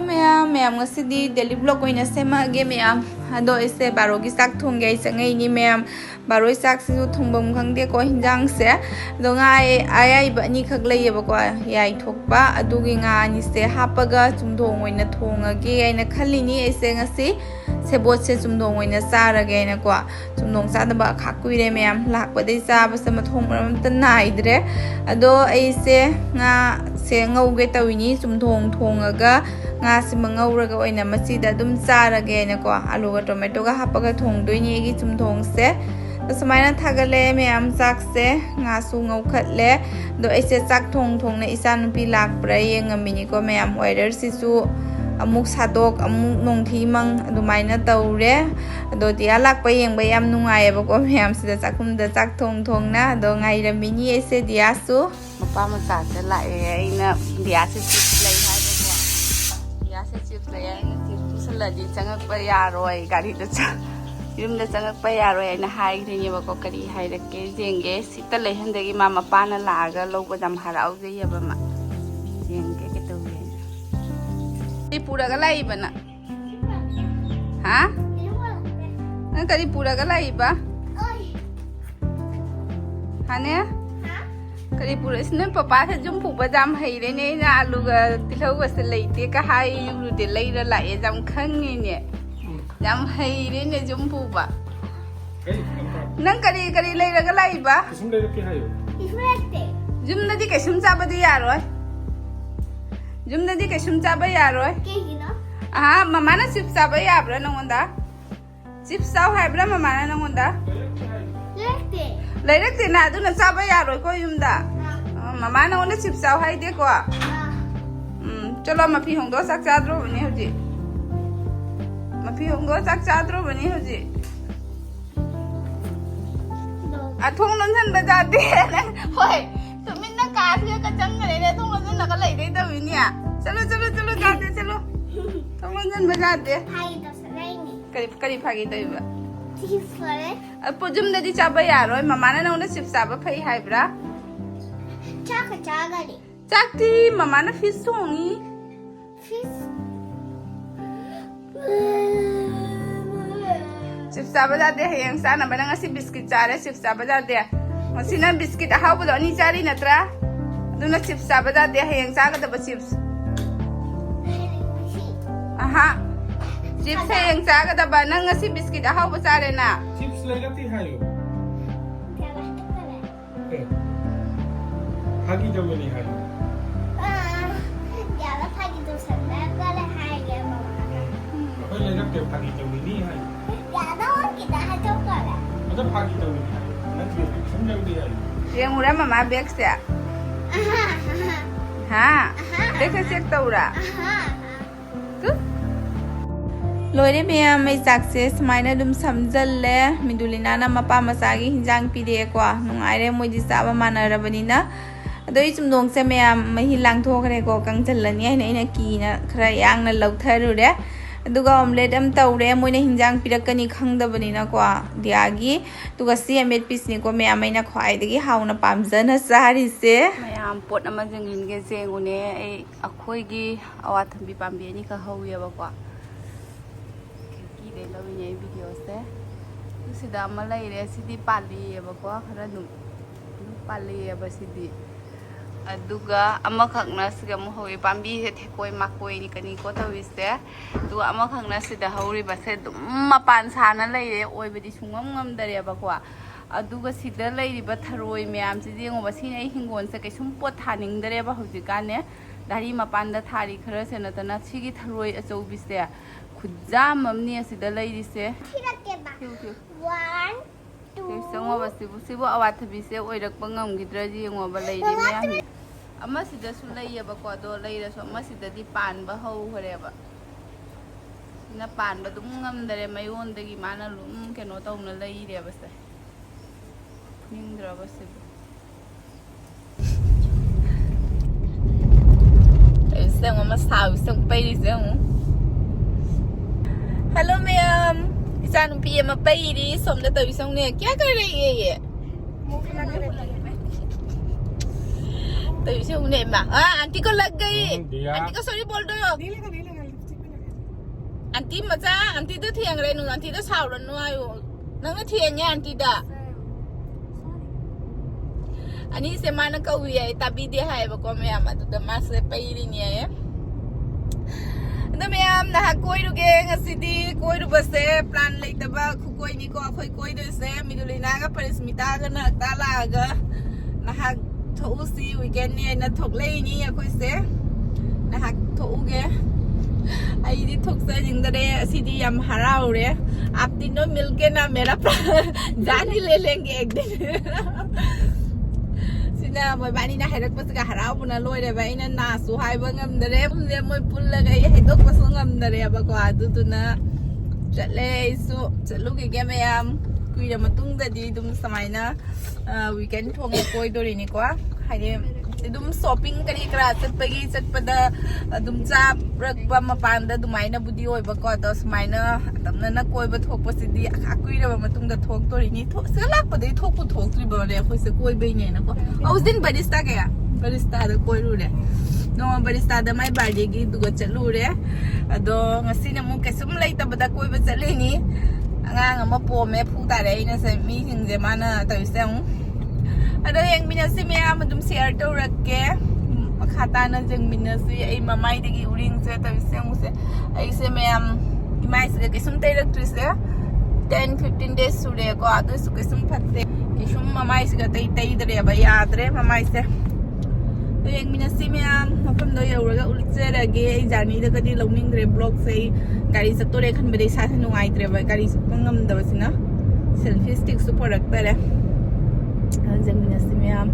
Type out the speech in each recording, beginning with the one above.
Ma'am ngasi daily vlog oina semage ma'am ado ise baro gi sak thongge ise ngai ni ma'am baro sak su thongbam khangde ko hinjang se do ngai ai ba ni khak lei ba ko yai thokpa adugi nga ni se hapaga chumdong oina thongage aina khali ni ise ngasi sebot se chumdong oina sarage na ko chumdong sa da ba khakui ma'am lak ba dei sa ba sama thong ram ta nai dre ado ise nga se ngauge tawini chumdong thongaga nga si mangauraga oina masida dum sarage na ko alu ga tomato ga hapaga thongdoi ni gi chumdong se samaina thagale ma'am sak se nga su ngau khatle do aise sak thong na isan pi lak pra yengami ni ko ma'am weather si su amuk sadok amuk nongthi mang adumaina tawre do dia lak pa yeng ba yam nungai ba ko ma'am sida sakum da sak thong na do ngai ra mini aise dia su mapa ma sa se lai aina dia se chips lai hai ba ko dia se chips lai aina chips saladi changak pa ya roi gari da cha yum da changak pa ya roi aina hai ri ba ko kari hai ra ke jenge sita lai han dagi ma mapa na la ga lo ko jam harau je ya ba ma jenge ke to ye ti pura ga lai ba na ha na kari pura ga lai ba hane kari pura isne papa se jum phu ba jam hai re ne na alu ga tilau ga se lai te ka hai ru de lai ra la e jam khang ni ne jam hai re ne jum phu ba nang kari lai ra ga lai ba sum lai ke hayo jum na di ke sum cha ba di ya roi jum na di ke sum cha ba ya roi ke gi no aha mama na chips cha ba ya bra nang onda chips cha hai bra mama na nang onda lekte lai rak te na du na cha ba ya roi ko yum da mama na onda chips cha hai de ko chalo ma phi hong do sak cha dro bani hoji ma phi hong do sak cha dro bani hoji a thong non than ba ja de na hoi tu min na ka thia ka chang ne ne thong non na ka lai dei da wi ni a chalo ja de chalo thong non than ba ja de hai da sa nai ni kari phagi dei ba ti fare a pujum da di cha ba ya roi mama na na chips cha ba phai hai bra cha ka cha ga ni chak ti mama na fish songi fish chips cha ba ja de hayang sa na ba na ngasi biscuit cha re chips cha ba ja de ngasi na biscuit a haw ba do ni chari na tra aduna chips cha ba ja de hayang sa ga da ba chips aha chips hayang sa ga da ba na ngasi biscuit a haw ba cha re na chips lai ra ti hayo hagi jaw ni hayo ya la phagi do sa na ga la hai ya ma ko lai ra ke hagi jaw ni hayo ya da ki da ha chau ka la ada hagi jaw ni hayo na ti sum jaw ni hayo yang ura mama bek se ha bek se check ta ura tu loire ma'am mai jak se smaina dum samjal le midulina na mapa masagi hinjang pide ko nungai re moi di saba manara bani na adoi chumdong se ma'am mahi lang thokre ko kangjal lani ai na ki na khara yang na lautharu re aduga omelet am taure moina hinjang pirakani khangda bani na ko diagi tuga si amet pis ni ko ma'am ai na khwai dagi hauna pamjana sari se mayam pot ama jengin ge jengune ai akhoi gi awathambi pambi ni ka hauya ba ko de lawi nei video se sida ama lai re sidi pali ba ko khara dum pali ba sidi aduga ama khakna siga mu hoi pambi he thekoi makoi ni kani ko tawi se du ama khakna sida hauri ba se dum mapan sana lai re oi bedi sungam ngam dare ba ko aduga sida lai ri ba tharoi myam si jengo ba sin ai hingon se kai sum pot thaning dare ba hoji ka ne dari mapan da thari khara se na tana sigi tharoi achou bi se khujam amni asida lai ri se thirake ba 1 2 sengwa ba sibu awathabi se oirak pangam gidra ji ngo ba lai ri myam ama sida su lai ya ba ko do lai ra so ama sida di pan ba hau hore ba na pan ba dum ngam dare mayon dagi mana lum keno taw na lai re ba se nindra ba se sengwa ma sau seng pai ri seng hello ma'am इसान P M पैरी सोमदा Tawi song ने क्या कर रही है ये Tawi song ने मा aunty को लग गई आंटी को सॉरी बोल दो อันที่มาจ้าอันที่ตัวเทียงอะไรหนูอันที่ตัวเช้าแล้วนัวอยู่นั่งเทียงเนี่ยอันที่ดะอันนี้เสมานักเอาไว้ตับดีให้บอกว่าไม่เอามาตัวมาเสไปรีเนี่ยนั่นไม่เอานะฮะคุยดูเก่งสิดีคุยดูภาษาพลันเลยแต่ว่าคุยนี่ก็คุยดูเสมีดูเลยนะก็ปริสมิตากันนะตาลากะนะฮะทุกสิ่งวีแกนเนี่ยนะทุกเลยนี่คุยเสนะฮะทุกเกไอ้ที่ทุกเส้นยังได้สิดียามหาเราเลยอับดินโนมิลเกนะเมราปลาจานี่เลยเลงเอกดิสินะมวยบ้านนี้นะให้รักภาษาหาเราปุ่นลอยเลยไปนั่นน่ะสุหายบังอันเดรปุ่นเลยมวยปุ่นเลยให้ทุกภาษาอันเดรบักว่าตุนะจัดเลยสุจัดลูกแกไม่ยามคุยเดี๋ยวมาตุ้งแต่ดีดุมสมัยนะวีแกนทวงคุยตัวนี้กว่าให้เนี่ยดุมช้อปปิ้งกันอีกแล้วจัดไปกี่จัดไปเดดุมจับรักบ้ามาปานเดดุไม่นะบุดีโอ้ยบักว่าตัวสมัยนะตำนั้นนะคุยบัดทกภาษาดีคุยเดี๋ยวมาตุ้งแต่ทกตัวนี้ทกเสียหลักประเดี๋ยวทกปุ๊บทกทรีบเลยคุยเสียคุยไปเนี่ยนะก็เอาสินบาริสต้าแกอะบาริสต้าเดคุยรู้เลยน้องบาริสต้าเดไม่บาร์ดีกี่ดูก็จัดรู้เลยดองสินะมุกแค่สมัยแต่บัดคุยภาษาเลยนี่งานมาโปรแม่พูดอะไรนะสิมีถึงจะมานะแต่เสียงada yang minasi mea madum share to rakke khata na jeng minasi ai mamai de gi uring se ta se mu se ai se mea imai se ke sum te rak tu se 10-15 days sure ko adu su ke sum phatte ke sum mamai se ga tai tai dre ba yaad re mamai se to yang minasi mea mapam do yau ra ulik se ra ge ai jani da kadi loming re blog se gari sa to re khan be dei sa nu ai tre ba gari su ngam da basina selfie stick su product ta re Zengina Simiam.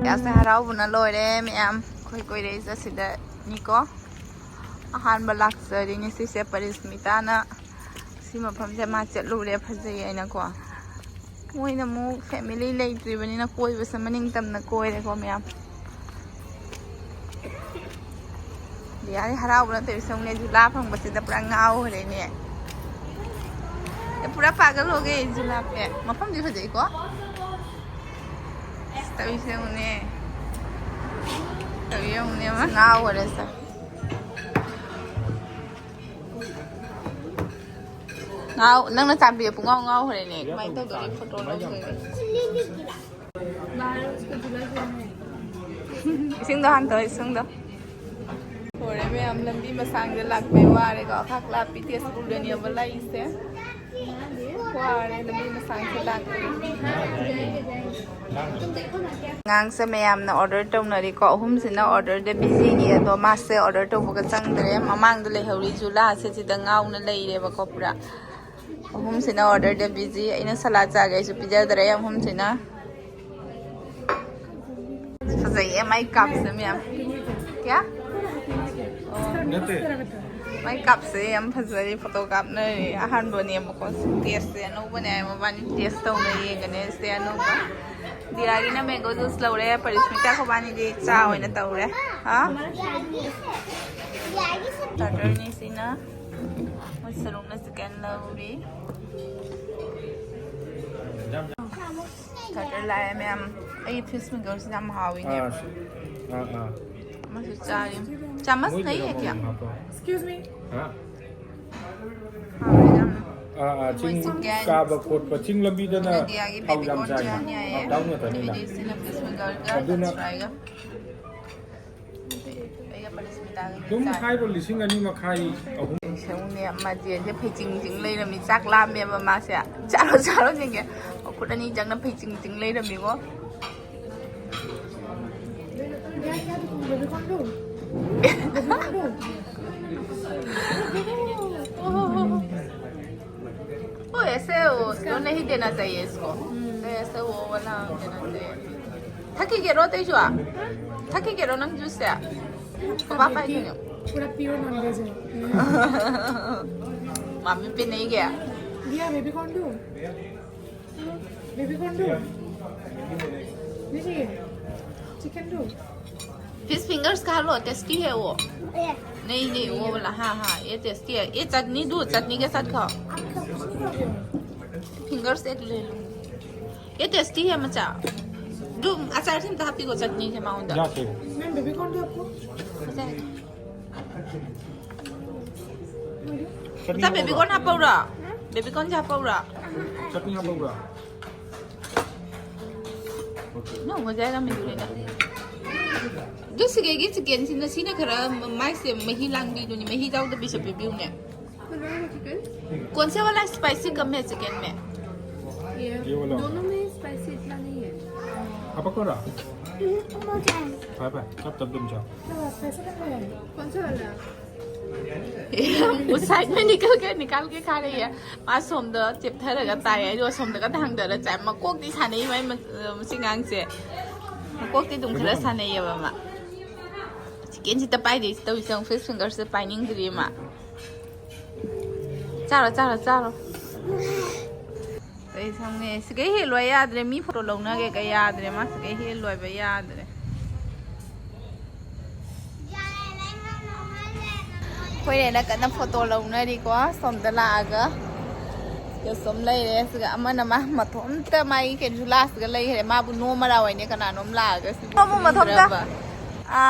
Ya se harau buna loy de mi amคุยได้จะสิได้นี่ก็อาหารบลักเสดีนี่สิเสียปริสมิตานะสิมาพร้อมจะมาจัดลูกเรียพัชยัยนะกว่าคุยนะมูแฟมิลี่เลยจีวันนี้นะคุยไปสมัยนิ่งตำนะคุยเลยก็มีอ่ะเดี๋ยวให้เราบุญเตยส่งเนี่ยจุฬาพังบัสิตาปรางเงาเลยเนี่ยเดี๋ยวพูดปากกันโลกเองจุฬาเนี่ยมาพร้อมจะพัชยัยก็แต่วิเศษเนี่ยTapi yang ni mah ngau ada sah. Ngau, nang nak sambil pun ngau hari ni. Mai tu dari foto lo ni. Ising dah hantar, ising dah. Orang ni am lambi masang jelak mewah le kau khak lap piti sekolah dunia belai ise. Wah, lambi masang jelak. Ngang sa mayam na order tong na ri ko hum sin na order de busy ni do ma se order to buka chang dre mamang de le hori jula se chi da ngau na lei re ba ko pura hum sin na order de busy ina sala cha ga su pija dre hum sin na sa sai mai kap sa mayam kya Nate. Mai kap se am phasari photo kap na ahan bo ni mo ko test se no bo ne mo ban test to na ye gane se no ba Diyana na mango juice lau re parismita ko bani di cha oi na tau re ha starter ni sina mushroom na scan lau ri starter la me am ai fish में girls नाम हावी ने मस्त चारी चम्मच नहीं है क्या Excuse me. हाँ हाँ चिंग का बकोट पर चिंग लंबी दना हाउ जम जाए डाउन में तनी ना अदुना तुम खाई रो लिसिंग अनि मा खाई अहुम सेउने माजे जे फेचिंग जिंग लै रमी चाक लाम मे मा से चारो जिंगे खुदनी जंगना फेचिंग जिंग लै रमी गो Baby condom. ऐसे वो नहीं देना चाहिए इसको ऐसे वो वाला देना चाहिए थकी के रो तेजो थकी के रो नंग जूस से पापा ही नहीं पूरा प्योर नॉन वेज है मम्मी पे नहीं गया दिया baby condom Baby corn do. नहीं चिकन do. फिश फिंगर्स खा लो, टेस्टी है वो। Yeah. नहीं नहीं वो वाला, हाँ हाँ ये टेस्टी है। ये चटनी दो, चटनी के साथ खाओ। फिंगर्स एक ले लो, ये टेस्टी है मचा। जो अचार थी तो हापी को चटनी के माउंट दा। जाते हो मैम बेबी कॉर्न दो आपको मचा बेबी कॉर्न हापाउरा, बेबी कॉर्न हापाउरा। चटनी आप होगा नो हो जाएगा मेरे लेना। जो सिकेगी चिकन सिना सिना खरा माइक से मही लांगी दुनी मही जाओ तो बिशप बेबी ने। कौन से वाला स्पाइसी कम है चिकन में? ये वाला दोनों में स्पाइसी इतना नहीं है apa kau dah मुझे apa tap dum jauh तो स्पाइसी लग रहा है कौन सा वाला उस साइड में निकाल के खा रही है। मां सोमद चिपथरगा ताय जो सोमदगा धांगदरा चाय मकोकती सानै मै सिंगांग से मकोकती दुम खरा सानै यबा मा चिकन सिता पाइदे तो इसं फिश फिंगर से पाइनिंग द्री मा चारो तो इसंगे सिगे हे लोय यादरे मी फोटो लौना के यादरे मा सिगे हे लोय बे यादरे खोइरेना कना फोटो लौनरी को सोमदा लागा यो सोम लैरे सिगा अमना मा मथोमता माई के जुलास ग लैरे माबु नो मरा वइने कना नोम लागा सि ममु मथोमता आ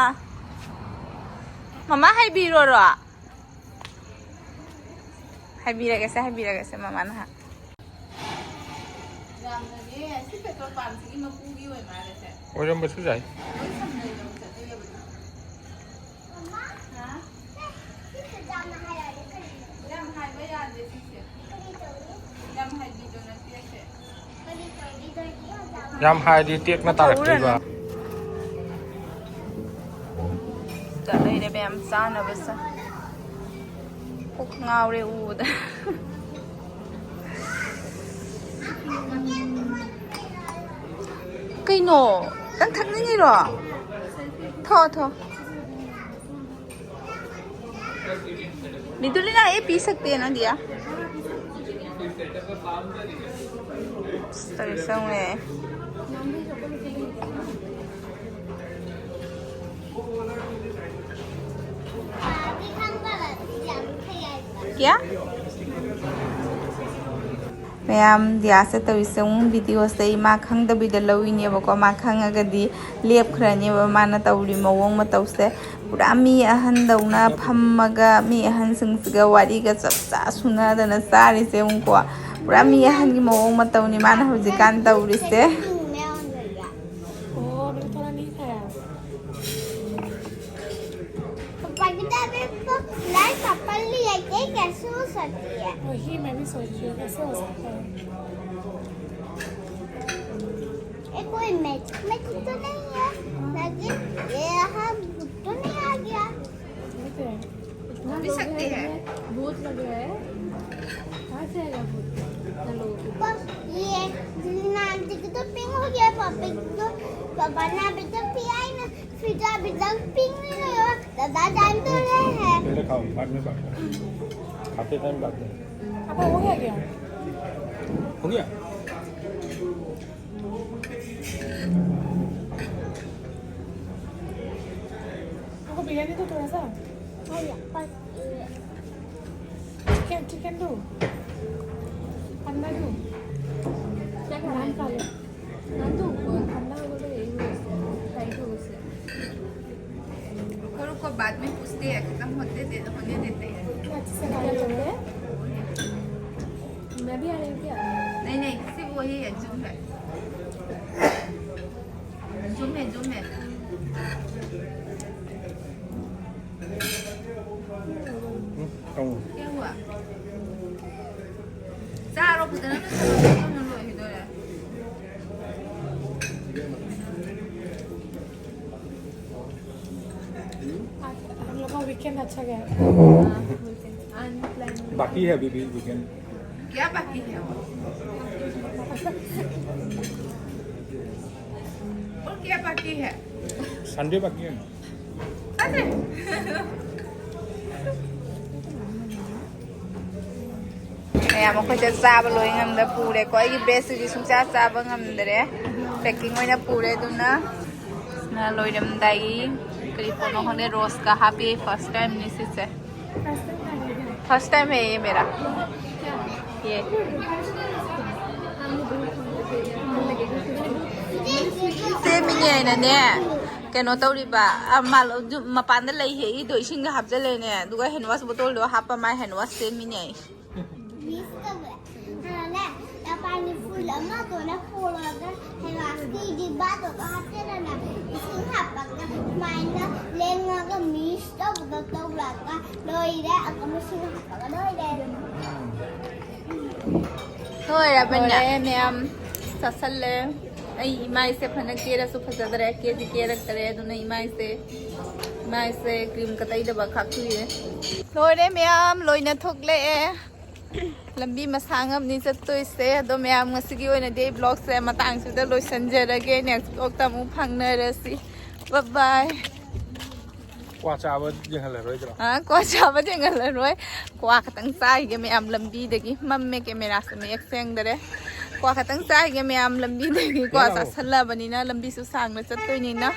ममा हाय बिरो रो हाय बिरगे से ममा ना रामने ऐसे पेट्रोल पंप की मपूगी होय मारे से orang betul jai Yam hai di tiek na tarak di ba Cả đây để em sao nào bây giờ Cúc ngao đây u đó Cây nổ Căng thẳng như gì rồi Thôi Mình tôi lên này pí सकते हैं ना दिया Tại sao này क्या ma'am दिया से तौसंग video से मा खंगदबिद लौइनेबको मा खंगगदी लेपख्रनेब माना तौरी मवोंग मतौसे पुरा मी अहनदौना फम्मगा मी अहनसिंगसिगा वारीगा चपचा सुनादना सारिसे उनको पुरा मी अहनगी मवोंग मतौनी माना हजिकान तौरिसे कैसे हो सकती है वही मैं भी सोच रही हूँ कैसे हो सकता है ये कोई मैच तो नहीं है लेकिन ये यहाँ भूत तो नहीं आ गया भी सकते हैं भूत लग रहा है कहाँ से आएगा भूत बस ये नानी की तो पिंग हो गया पापा तो पापा ने अभी तक पिया ही ना फिर तो अभी तक पिंग नहीं हुआ दादा जान तो रहे हैं पहले खाओ बाद में बात खाते टाइम बात है अब हो गया क्या हो गया आपको बिरयानी तो थोड़ा सा हो गया बस चिकन दो अंडा दो नान खा लो नान दो अंडा बोले यही फ्राई तो उसे को बाद में पूछते हैं खत्म होने देते हैं अच्छे से खाना चलते हैं मैं भी आ रही हूँ क्या नहीं सिर्फ वही है जुम है không क्या हुआ चारों को देना हम लोग का वीकेंड अच्छा गया बाकी है अभी भी वीकेंड क्या बाकी है और क्या बाकी है संडे बाकी है अरे मैम अखोई चाब लोई ngam पूरे को बेस्ट सुचा चाब ngam पैकिंग पूरे ना लोईरमदाई करी फोनो होने रोज का हापी फर्स्ट टाइम नहीं से फर्स्ट टाइम है ये मेरा ये से मिनी है ने कनो तौरीबा माल मपान लै हे इदो इसिंग हाबजले ने दुगा हैंड वॉश बोतल दो हापा माय हैंड वॉश से मिनी पानी फुल अमा तो ना फुल अगर है वास्की डिब्बा तो हाथे ना इसी हापका माइना लेंगा का मिस तो लगा लोई रे अगर मिसिंग हापका लोई रे होय रा बन्ना मैम ससले आई इमाई से फनक केरा सु फजदरे केजी केरक तरे दुना इमाई से क्रीम कतई दबा खाखुए लोरे मैम लोइना थोकले लंबी मसांग अपनी चतुसे अदो मैम ngasi ओइना दे ब्लॉग से मतांग सुदा लोइसनजरगे नेक्स्ट ब्लॉग तमु फंगनरसी बाय बाय क्वा चाबा जेंगलरोइद्रो क्वा चाबा जेंगलरोय क्वा खतंग चाइगे मैम लंबी दगी मम्मे कैमरा से मैं एक्सेंगदरे क्वा खतंग चाइगे मैम लंबी दगी क्वा चासल्लाबनिना लंबी सु सांगना चतोइनिना